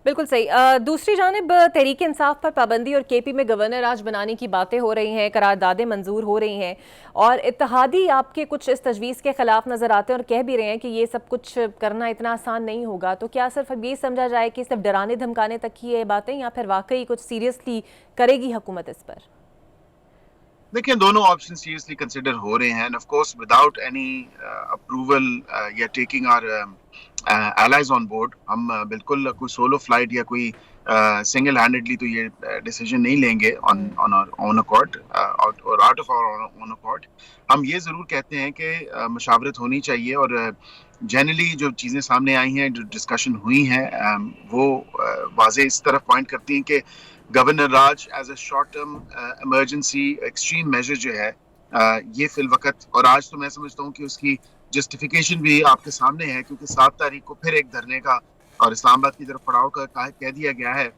بالکل صحیح. دوسری جانب تحریک انصاف پر پابندی اور کے پی میں گورنر راج بنانے کی باتیں ہو رہی ہیں، قراردادیں منظور ہو رہی ہیں، اور اتحادی آپ کے کچھ اس تجویز کے خلاف نظر آتے ہیں اور کہہ بھی رہے ہیں کہ یہ سب کچھ کرنا اتنا آسان نہیں ہوگا. تو کیا صرف اب یہ سمجھا جائے کہ صرف ڈرانے دھمکانے تک کی یہ باتیں، یا پھر واقعی کچھ سیریسلی کرے گی حکومت اس پر؟ دیکھیں دونوں آپشن سیریسلی کنسیڈر ہو رہے ہیں and of course without any approval یا taking our allies on board. ہم بالکل کوئی سولو فلائٹ یا کوئی سنگل ہینڈڈلی تو یہ ڈیسیجن نہیں لیں گے آن our own accord اور out of our own accord. ہم یہ ضرور کہتے ہیں کہ مشاورت ہونی چاہیے اور جنرلی جو چیزیں سامنے آئی ہیں، جو ڈسکشن ہوئی ہیں، وہ واضح اس طرف پوائنٹ کرتی ہیں کہ governor raj as a short term emergency extreme measure جو ہے یہ فی الوقت، اور آج تو میں سمجھتا ہوں کہ اس کی جسٹیفیکیشن بھی آپ کے سامنے ہے، کیونکہ 7 تاریخ کو پھر ایک دھرنے کا اور اسلام آباد کی طرف پڑاؤ کا کہہ دیا گیا ہے.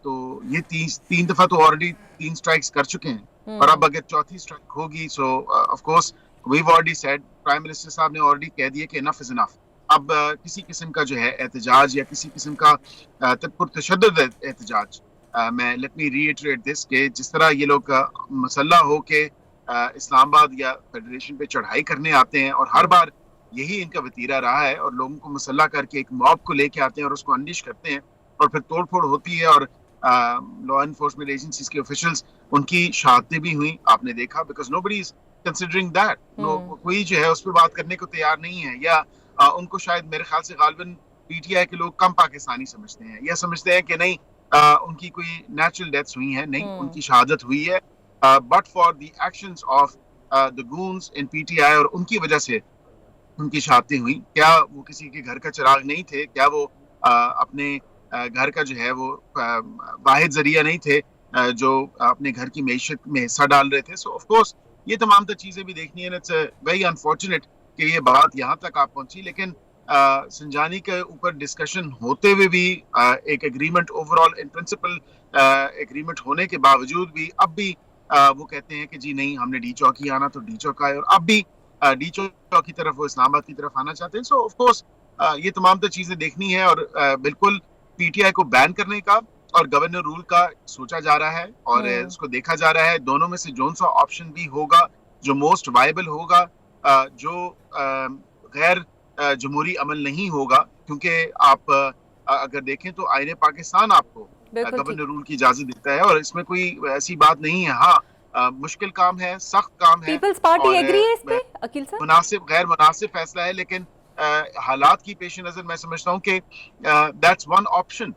تو یہ تین دفعہ تو آلریڈی 3 اسٹرائکس کر چکے ہیں، اور اب اگر چوتھی اسٹرائک ہوگی so of course we've already said, prime minister صاحب نے آلریڈی کہہ دیا کہ انف از انف. اب کسی قسم کا جو ہے احتجاج یا کسی قسم کا پرتشدد احتجاج، میں لیٹ می ری ایٹریٹ دس کہ جس طرح یہ لوگ مسلح ہو کے اسلام آباد یا فیڈریشن پہ چڑھائی کرنے آتے ہیں، اور ہر بار یہی ان کا وتیرہ رہا ہے، اور لوگوں کو مسلح کر کے ایک موب کو لے کے آتے ہیں اور اس کو انلیش کرتے ہیں، اور پھر توڑ پھوڑ ہوتی ہے، اور لا انفورسمنٹ ایجنسیز کے آفیشلز ان کی شہادتیں بھی ہوئیں، آپ نے دیکھا، because nobody is considering that. کوئی جو ہے اس پہ بات کرنے کو تیار نہیں ہے، یا ان کو شاید میرے خیال سے غالباً پی ٹی آئی کے لوگ کم پاکستانی سمجھتے ہیں، یا سمجھتے ہیں کہ نہیں ان کی کوئی نیچرل ڈیتھس ہوئی ہیں. نہیں، ان کی شہادت ہوئی ہے، but for the actions of the goons in P T I, اور ان کی وجہ سے ان کی شہادتیں ہوئیں. کیا وہ کسی کے گھر کا چراغ نہیں تھے؟ کیا وہ اپنے گھر کا جو ہے وہ واحد ذریعہ نہیں تھے جو اپنے گھر کی معیشت میں حصہ ڈال رہے تھے؟ سو آف کورس یہ تمام تر چیزیں بھی دیکھنی ہے. اٹس ویری انفارچونیٹ کہ یہ بات یہاں تک آپ پہنچی، لیکن سنجانی کے اوپر ڈسکشن ہوتے ہوئے بھی ایک agreement over all in principle agreement ہونے کے باوجود بھی اب بھی وہ کہتے ہیں کہ جی نہیں، ہم نے ڈی چوک ہی آنا تو ڈی چوک آئے، اور اب بھی ڈی چوک کی طرف وہ اسلام آباد کی طرف آنا چاہتے ہیں. سو آف کورس یہ تمام تر چیزیں دیکھنی ہے، اور بالکل پی ٹی آئی کو بین کرنے کا اور گورنر رول کا سوچا جا رہا ہے، اور اس کو دیکھا جا رہا ہے دونوں میں سے جون سا آپشن بھی ہوگا جو موسٹ وائبل ہوگا، جو غیر جمہوری عمل نہیں ہوگا. کیونکہ آپ اگر دیکھیں تو آئین پاکستان آپ کو بالکل ٹھیک. گورنر رول کی اجازت دیتا ہے، اور اس میں کوئی ایسی بات نہیں ہے. ہاں مشکل کام ہے، سخت کام ہے، پیپلز پارٹی اور ایگری ہے اس پہ عقیل صاحب؟ مناسب غیر مناسب فیصلہ ہے، لیکن حالات کی پیش نظر میں سمجھتا ہوں کہ دیٹس ون آپشن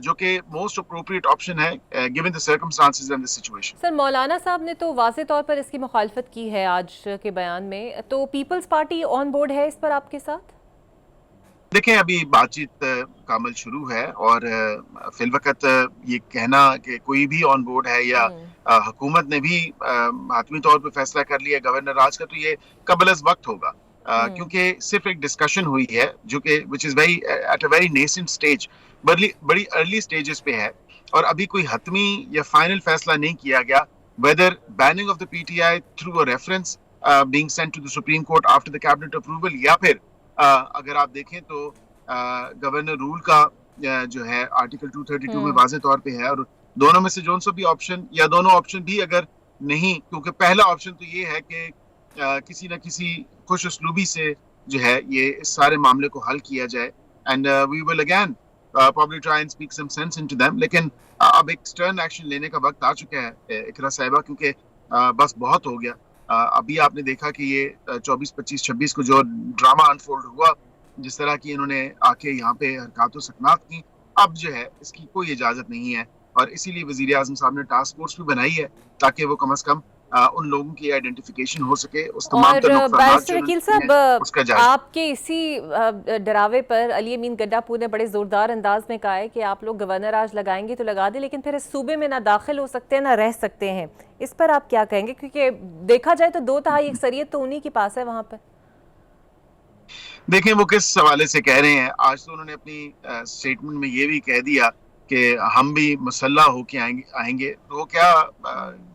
جو کہ موسٹ اپروپریٹ آپشن ہے given the circumstances and the situation. Sir مولانا صاحب نے تو واضح طور پر اس کی مخالفت کی ہے آج کے بیان میں، تو پیپلز پارٹی آن بورڈ ہے اس پر آپ کے ساتھ؟ دیکھیں ابھی بات چیت کا عمل شروع ہے، اور فی الوقت یہ کہنا کہ کوئی بھی آن بورڈ ہے یا حکومت نے بھی حتمی طور پہ فیصلہ کر لیا گورنر راج کا، تو یہ قبل از وقت ہوگا، کیونکہ صرف ایک ڈسکشن ہوئی ہے جو کہ which is very at a very nascent stage، بڑی ارلی سٹیجز پہ ہے، اور ابھی کوئی حتمی یا فائنل فیصلہ نہیں کیا گیا whether banning of the PTI through a reference being sent to the Supreme Court after the cabinet approval، یا پھر اگر آپ دیکھیں تو گورنر رول کا جو ہے آرٹیکل 232 میں واضح طور پہ ہے، اور دونوں میں سے جون سا بھی آپشن یا دونوں آپشن بھی اگر نہیں، کیونکہ پہلا آپشن تو یہ ہے کہ کسی نہ کسی خوش اسلوبی سے جو ہے یہ اس سارے معاملے کو حل کیا جائے، and we will again probably try and speak some sense into them. لیکن اب ایک سٹرن ایکشن لینے کا وقت آ چکا ہے اقرا صاحبہ، کیونکہ بس بہت ہو گیا. ابھی آپ نے دیکھا کہ یہ 24 25 26 کو جو ڈرامہ انفولڈ ہوا، جس طرح کی انہوں نے آ کے یہاں پہ حرکات و سکنات کی، اب جو ہے اس کی کوئی اجازت نہیں ہے، اور اسی لیے وزیر اعظم صاحب نے ٹاسک فورس بھی بنائی ہے تاکہ وہ کم از کم ان لوگوں کی آئیڈینٹیفیکیشن ہو سکے. اس تمام تر اور نقصانات جو بیرسٹر انہوں عقیل نے صاحب، ہیں اس کا جائزہ. آپ کے اسی ڈراوے پر علی امین گڈا پور نے بڑے زوردار انداز میں کہا ہے کہ آپ لوگ گورنر آج لگائیں گے تو لگا دیں، لیکن پھر اس صوبے میں نہ داخل ہو سکتے ہیں نہ رہ سکتے ہیں. اس پر آپ کیا کہیں گے؟ کیونکہ دیکھا جائے تو 2/3 اکثریت تو انہی کے پاس ہے وہاں پر. دیکھیں وہ کس حوالے سے کہہ رہے ہیں. آج تو انہوں نے اپنی سٹیٹمنٹ میں یہ بھی کہہ دیا کہ ہم بھی مسلح ہو کے آئیں گے. تو وہ کیا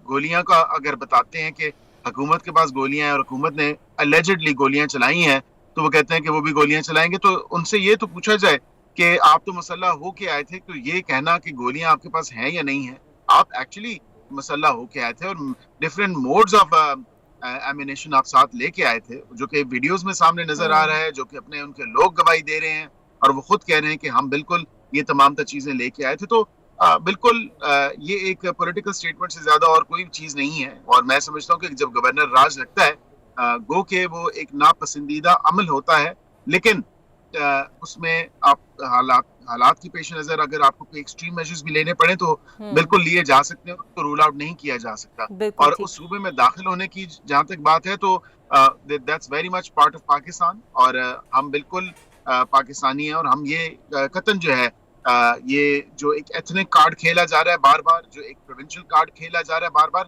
گولیاں کا اگر بتاتے ہیں کہ حکومت کے پاس گولیاں ہیں اور حکومت نے اللیجڈلی گولیاں چلائی ہیں، تو وہ کہتے ہیں کہ وہ بھی گولیاں چلائیں گے. تو ان سے یہ تو پوچھا جائے کہ آپ تو مسلح ہو کے آئے تھے, تو یہ کہنا کہ گولیاں آپ کے پاس ہیں یا نہیں ہیں, آپ ایکچولی مسلح ہو کے آئے تھے اور ڈفرینٹ موڈز آف ایمینیشن آپ ساتھ لے کے آئے تھے, جو کہ ویڈیوز میں سامنے نظر آ رہا ہے, جو کہ اپنے ان کے لوگ گواہی دے رہے ہیں اور وہ خود کہہ رہے ہیں کہ ہم بالکل یہ تمام تر چیزیں لے کے آئے تھے. تو بالکل یہ ایک پولیٹیکل اسٹیٹمنٹ سے زیادہ اور کوئی چیز نہیں ہے, اور میں سمجھتا ہوں کہ جب گورنر راج لگتا ہے گو کہ وہ ایک ناپسندیدہ عمل ہوتا ہے, لیکن اس میں آپ حالات کی پیش نظر اگر آپ کو کوئی ایکسٹریم میجرز بھی لینے پڑے تو بالکل لیے جا سکتے ہیں, تو رول آؤٹ نہیں کیا جا سکتا. بالکل اور ٹھیک. اس صوبے میں داخل ہونے کی جہاں تک بات ہے تو that's very much part of Pakistan, اور ہم بالکل پاکستانی ہیں, اور ہم یہ قطن جو ہے یہ جو ایک ایتھنک کارڈ کھیلا جا رہا ہے بار بار, جو ایک پروونشل کارڈ کھیلا جا رہا ہے بار بار,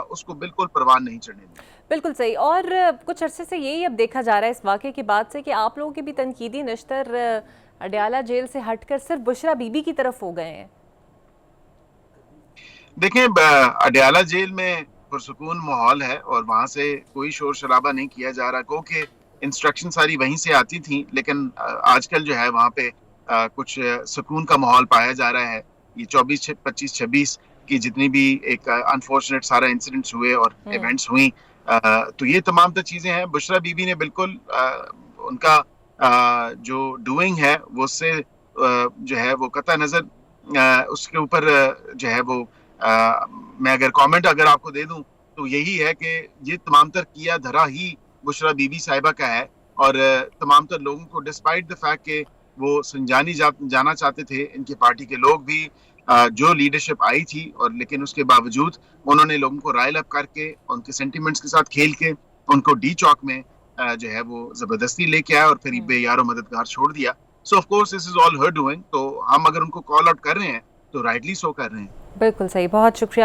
اس کو بالکل پروان نہیں چڑھنے دیں. بالکل صحیح. اور کچھ عرصے سے یہی اب دیکھا جا رہا ہے اس واقعے کے بعد سے کہ آپ لوگوں کے بھی تنقیدی نشتر اڈیالہ جیل سے ہٹ کر صرف بشرا بی بی کی طرف ہو گئے ہیں. دیکھیں اڈیالہ جیل میں پرسکون ماحول ہے اور وہاں سے کوئی شور شرابہ نہیں کیا جا رہا, کیونکہ انسٹرکشن ساری وہیں سے آتی تھیں, لیکن آج کل جو ہے وہاں پہ کچھ سکون کا ماحول پایا جا رہا ہے. یہ 24 25 26 کی جتنی بھی ایک انفارچونیٹ سارا انسیڈنٹس ہوئے اور ایونٹس ہوئیں, تو یہ تمام تر چیزیں ہیں. بشرا بی بی نے بالکل ان کا جو ڈوئنگ ہے وہ اس سے جو ہے وہ قطع نظر اس کے اوپر جو ہے وہ میں اگر کامنٹ اگر آپ کو دے دوں تو یہی ہے کہ یہ تمام تر کیا دھرا ہی بشرا بی بی صاحبہ کا ہے, اور تمام تر لوگوں کو ڈسپائٹ دا فیکٹ کہ وہ سنجانی جانا چاہتے تھے, ان کی پارٹی کے لوگ بھی جو لیڈرشپ آئی تھی, اور لیکن اس کے باوجود انہوں نے لوگوں کو رائل اپ کر کے ان کے سینٹیمنٹس کے ساتھ کھیل کے ان کو ڈی چوک میں جو ہے وہ زبردستی لے کے آیا اور پھر بے یار و مددگار چھوڑ دیا. So of course this is all Hare doing, تو ہم اگر ان کو کال آؤٹ کر رہے ہیں تو رائٹلی سو کر رہے ہیں. بالکل صحیح. بہت شکریہ